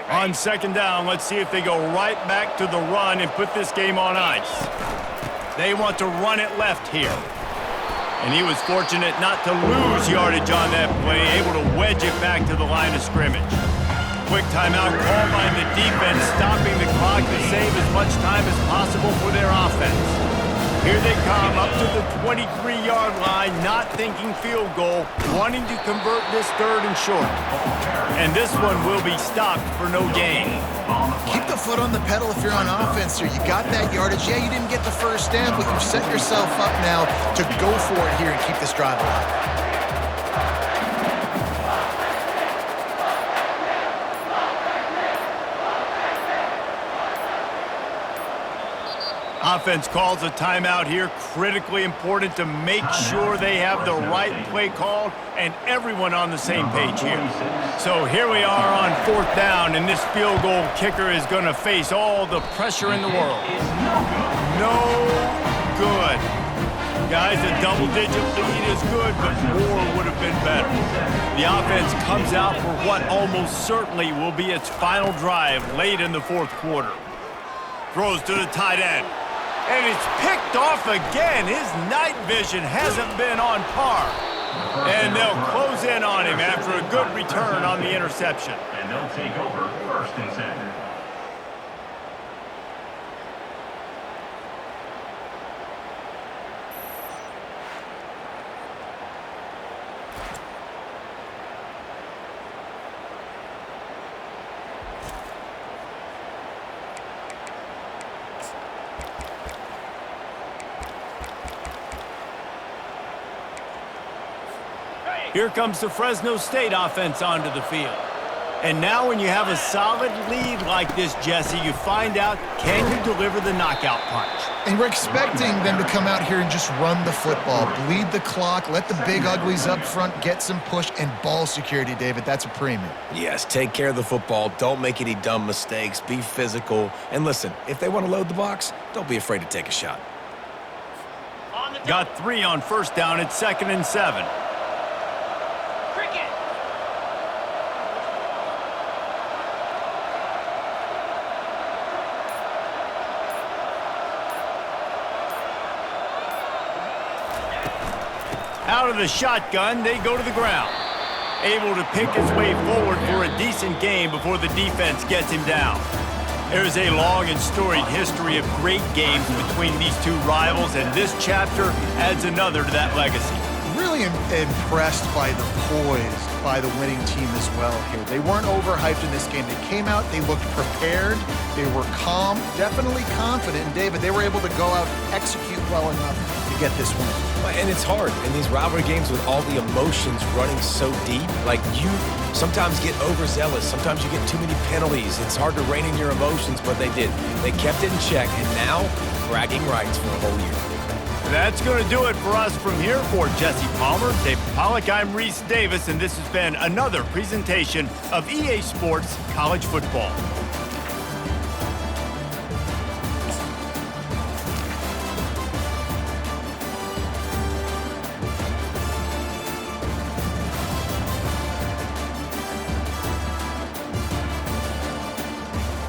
S1: On 2nd down, let's see if they go right back to the run and put this game on ice. They want to run it left here. And he was fortunate not to lose yardage on that play, able to wedge it back to the line of scrimmage. Quick timeout called by the defense, stopping the clock to save as much time as possible for their offense. Here they come up to the 23-yard line, not thinking field goal, wanting to convert this 3rd and short. And this one will be stopped for no gain.
S3: Keep the foot on the pedal if you're on offense here. You got that yardage. Yeah, you didn't get the first down, but you've set yourself up now to go for it here and keep this drive alive.
S1: Offense calls a timeout here. Critically important to make sure they have the right play called and everyone on the same page here. So here we are on 4th down, and this field goal kicker is going to face all the pressure in the world. No good. Guys, a double-digit lead is good, but more would have been better. The offense comes out for what almost certainly will be its final drive late in the 4th quarter. Throws to the tight end. And it's picked off again. His night vision hasn't been on par. And they'll close in on him after a good return on the interception.
S4: And they'll take over 1st and 10.
S1: Here comes the Fresno State offense onto the field. And now when you have a solid lead like this, Jesse, you find out, can you deliver the knockout punch?
S3: And we're expecting them to come out here and just run the football, bleed the clock, let the big uglies up front get some push, and ball security, David. That's a premium.
S2: Yes, take care of the football. Don't make any dumb mistakes. Be physical. And listen, if they want to load the box, don't be afraid to take a shot.
S1: Got 3 on 1st down at 2nd and 7. Out of the shotgun, they go to the ground. Able to pick his way forward for a decent game before the defense gets him down. There's a long and storied history of great games between these two rivals, and this chapter adds another to that legacy.
S3: Really impressed by the poise by the winning team as well here. They weren't overhyped in this game. They came out, they looked prepared, they were calm, definitely confident. And David, they were able to go out and execute well enough to get this win.
S2: And it's hard in these rivalry games with all the emotions running so deep. Like, you sometimes get overzealous. Sometimes you get too many penalties. It's hard to rein in your emotions, but they did. They kept it in check, and now bragging rights for a whole year.
S1: That's going to do it for us from here. For Jesse Palmer, David Pollack, I'm Reese Davis, and this has been another presentation of EA Sports College Football.